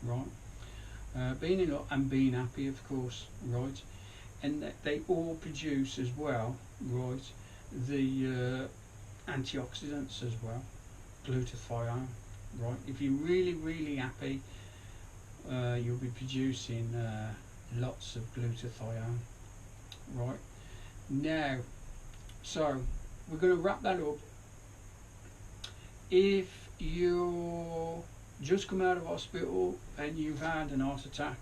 right? Being in love and being happy, of course, right? And that they all produce as well, right? The antioxidants as well, glutathione, right? If you're really, really happy, you'll be producing lots of glutathione, right? Now, so we're going to wrap that up. If you just come out of hospital and you've had an heart attack,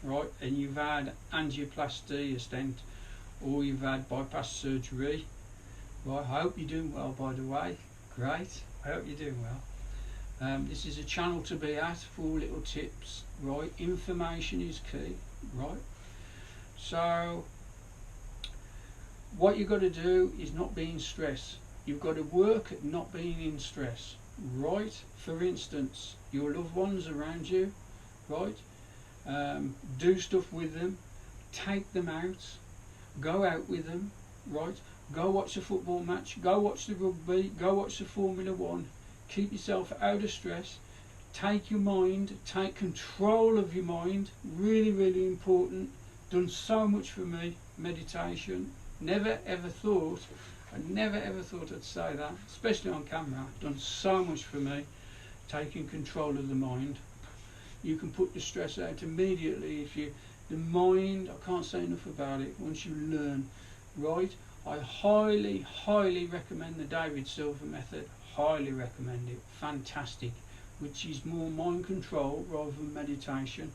right, and you've had angioplasty, a stent, or you've had bypass surgery, right, I hope you're doing well, by the way. Great, I hope you're doing well. This is a channel to be at for little tips, right? Information is key, right? So what you've got to do is not be in stress. You've got to work at not being in stress, right? For instance, your loved ones around you, right? Do stuff with them, take them out, go out with them, right? Go watch a football match, go watch the rugby, go watch the Formula One. Keep yourself out of stress. Take your mind, take control of your mind. Really, really important. Done so much for me. Meditation. Never ever thought I'd say that, especially on camera. Done so much for me. Taking control of the mind. You can put the stress out immediately if you. The mind, I can't say enough about it. Once you learn, right? I highly, highly recommend the David Silver method. Highly recommend it. Fantastic. Which is more mind control rather than meditation.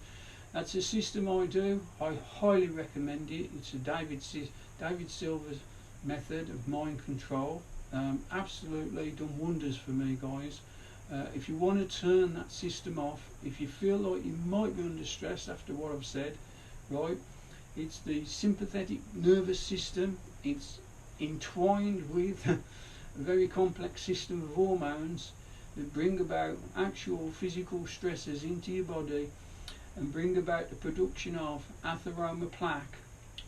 That's a system I do. I highly recommend it. It's a David Silver's method of mind control. Absolutely done wonders for me, guys. If you want to turn that system off, if you feel like you might be under stress after what I've said, right, it's the sympathetic nervous system. It's entwined with a very complex system of hormones that bring about actual physical stresses into your body and bring about the production of atheroma plaque,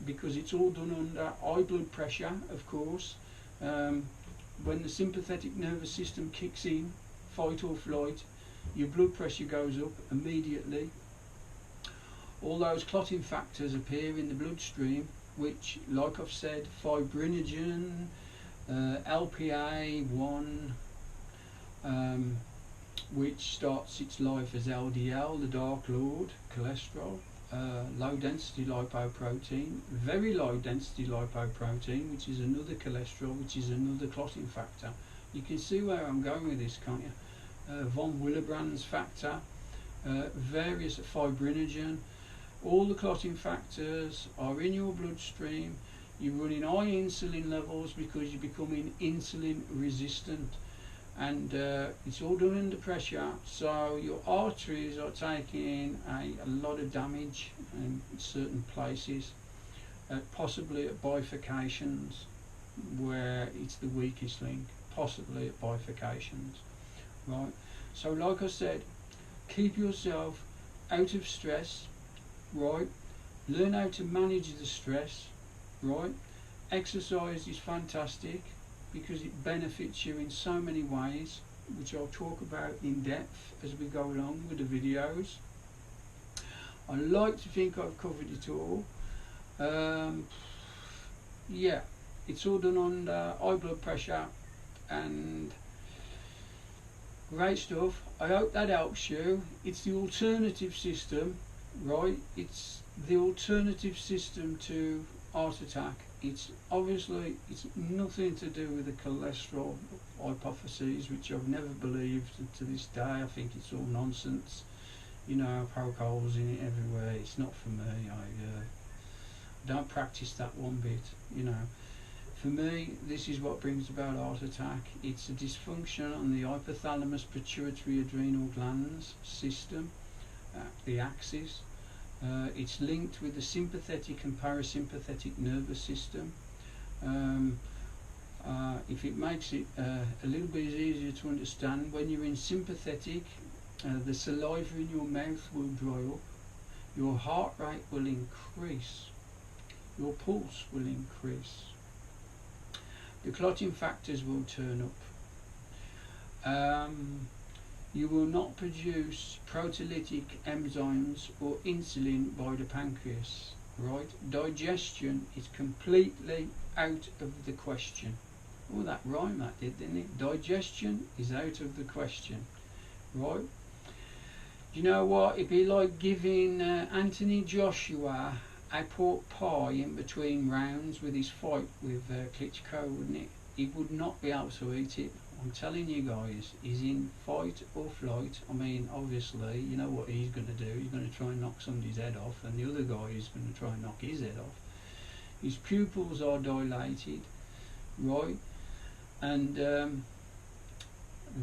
because it's all done under high blood pressure, of course. When the sympathetic nervous system kicks in, fight or flight, your blood pressure goes up immediately. All those clotting factors appear in the bloodstream, which, like I've said, fibrinogen, LPA1, which starts its life as LDL, the Dark Lord, cholesterol, low density lipoprotein, very low density lipoprotein, which is another cholesterol, which is another clotting factor. You can see where I'm going with this, can't you? Von Willebrand's factor, various fibrinogen, all the clotting factors are in your bloodstream. You're running high insulin levels because you're becoming insulin resistant, and it's all done under pressure, so your arteries are taking a lot of damage in certain places, possibly at bifurcations where it's the weakest link, possibly at bifurcations, right? So like I said, keep yourself out of stress, right? Learn how to manage the stress, right? Exercise is fantastic because it benefits you in so many ways, which I'll talk about in depth as we go along with the videos. I like to think I've covered it all. Yeah, it's all done on high blood pressure and great stuff. I hope that helps you. It's the alternative system, right? It's the alternative system to heart attack. It's obviously it's nothing to do with the cholesterol hypotheses, which I've never believed to this day. I think it's all nonsense. You know, poke holes in it everywhere. It's not for me. I don't practice that one bit. You know, for me, this is what brings about heart attack. It's a dysfunction on the hypothalamus pituitary adrenal glands system, the axis. It's linked with the sympathetic and parasympathetic nervous system. If it makes it a little bit easier to understand, when you're in sympathetic, the saliva in your mouth will dry up, your heart rate will increase, your pulse will increase, the clotting factors will turn up. You will not produce proteolytic enzymes or insulin by the pancreas. Right? Digestion is completely out of the question. Oh, that rhymed, that did, didn't it? Digestion is out of the question. Right? You know what? It'd be like giving Anthony Joshua a pork pie in between rounds with his fight with Klitschko, wouldn't it? He would not be able to eat it. I'm telling you guys, he's in fight or flight. I mean, obviously, you know what he's going to do. He's going to try and knock somebody's head off, and the other guy is going to try and knock his head off. His pupils are dilated, right? And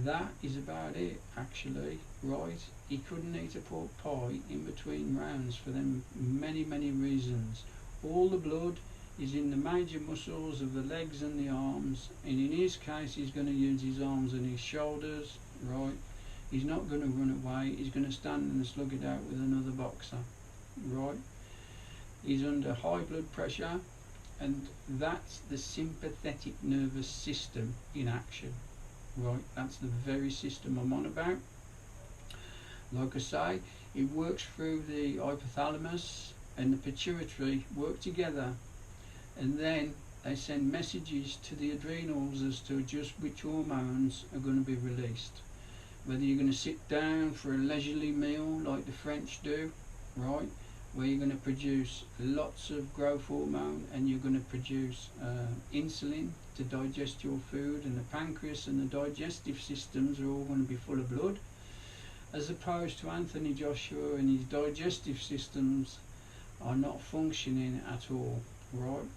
that is about it, actually, right? He couldn't eat a pork pie in between rounds for them many, many reasons. All the blood is in the major muscles of the legs and the arms, and in his case he's going to use his arms and his shoulders, right? He's not going to run away, he's going to stand and slug it out with another boxer, right? He's under high blood pressure, and that's the sympathetic nervous system in action, right? That's the very system I'm on about. Like I say, it works through the hypothalamus and the pituitary work together, and then they send messages to the adrenals as to just which hormones are going to be released. Whether you're going to sit down for a leisurely meal like the French do, right, where you're going to produce lots of growth hormone and you're going to produce insulin to digest your food, and the pancreas and the digestive systems are all going to be full of blood, as opposed to Anthony Joshua and his digestive systems are not functioning at all, right?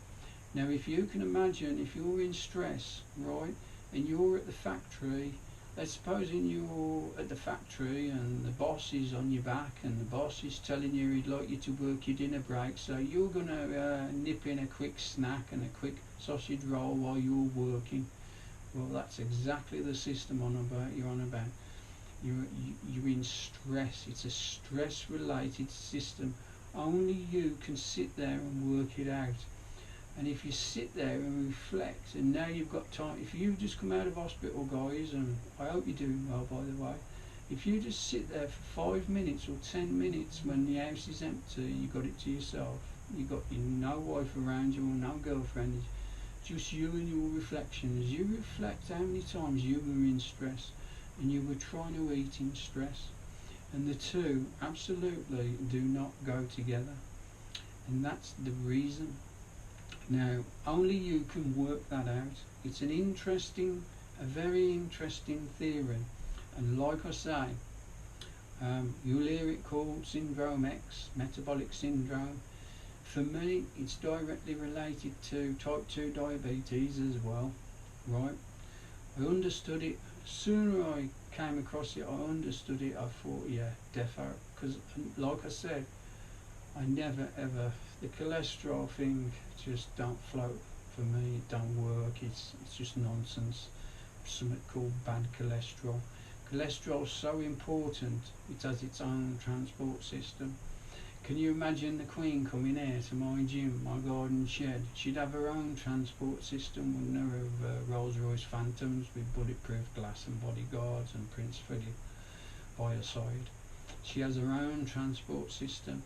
Now, if you can imagine, if you're in stress, right, and you're at the factory, let's suppose you're at the factory and the boss is on your back and the boss is telling you he'd like you to work your dinner break, so you're going to nip in a quick snack and a quick sausage roll while you're working. Well, that's exactly the system you're on about. You're in stress. It's a stress-related system. Only you can sit there and work it out. And if you sit there and reflect, and now you've got time, if you just come out of hospital, guys, and I hope you're doing well, by the way, if you just sit there for 5 minutes or 10 minutes when the house is empty, you got it to yourself, you got no wife around you or no girlfriend, just you and your reflections. You reflect how many times you were in stress and you were trying to eat in stress, and the two absolutely do not go together, and that's the reason. Now, only you can work that out. It's a very interesting theory, and like I say, you'll hear it called Syndrome X, metabolic syndrome. For me, it's directly related to type 2 diabetes as well, right? I understood it. Sooner I came across it, I understood it, I thought, yeah, defo, because like I said, I never ever, the cholesterol thing just don't float for me, it don't work, it's just nonsense. Something called bad cholesterol. Cholesterol's so important, it has its own transport system. Can you imagine the Queen coming here to my gym, my garden shed? She'd have her own transport system, wouldn't her, of Rolls Royce Phantoms with bulletproof glass and bodyguards and Prince Philip by her side. She has her own transport system.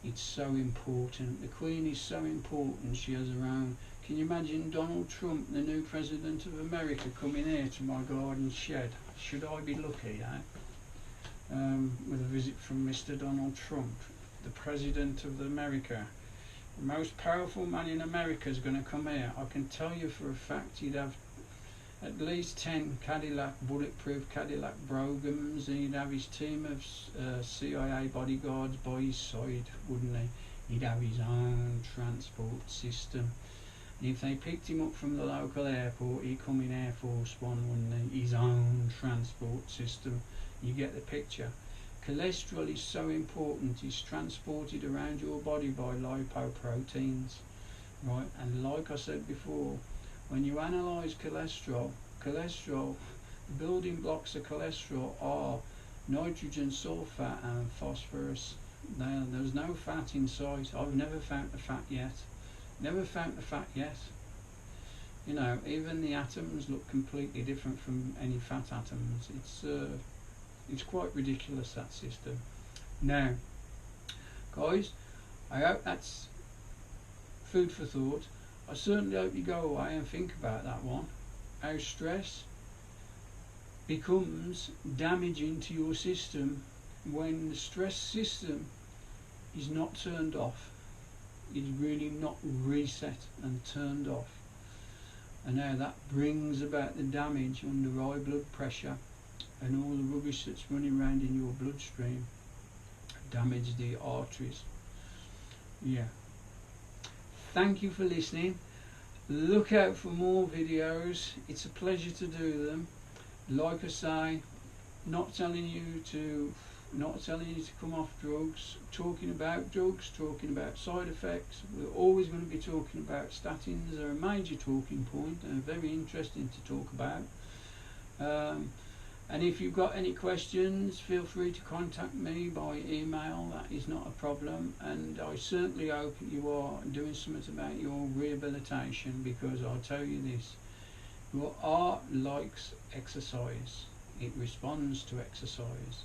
It's so important. The Queen is so important, she has her own. Can you imagine Donald Trump, the new President of America, coming here to my garden shed? Should I be lucky, with a visit from Mr. Donald Trump, the President of America. The most powerful man in America is going to come here. I can tell you for a fact he'd have at least 10 bulletproof Cadillac Brogans, and he'd have his team of CIA bodyguards by his side, wouldn't he? He'd have his own transport system. And if they picked him up from the local airport, he'd come in Air Force One, wouldn't he? His own transport system. You get the picture. Cholesterol is so important. It's transported around your body by lipoproteins, right? And like I said before, when you analyse cholesterol, the building blocks of cholesterol are nitrogen, sulfur and phosphorus. There's no fat in sight. I've never found the fat yet. You know, even the atoms look completely different from any fat atoms. It's quite ridiculous, that system. Now, guys, I hope that's food for thought. I certainly hope you go away and think about that one. How stress becomes damaging to your system when the stress system is not turned off. It's really not reset and turned off. And now that brings about the damage under high blood pressure and all the rubbish that's running around in your bloodstream. Damage the arteries. Yeah. Thank you for listening. Look out for more videos. It's a pleasure to do them. Like I say, not telling you to come off drugs, talking about drugs, talking about side effects. We're always going to be talking about statins. They're a major talking point and very interesting to talk about. And if you've got any questions, feel free to contact me by email. That is not a problem. And I certainly hope you are doing something about your rehabilitation, because I'll tell you this, your heart likes exercise. It responds to exercise.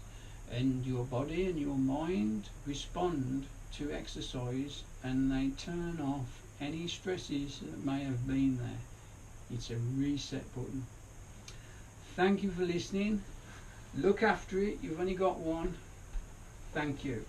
And your body and your mind respond to exercise, and they turn off any stresses that may have been there. It's a reset button. Thank you for listening. Look after it. You've only got one. Thank you.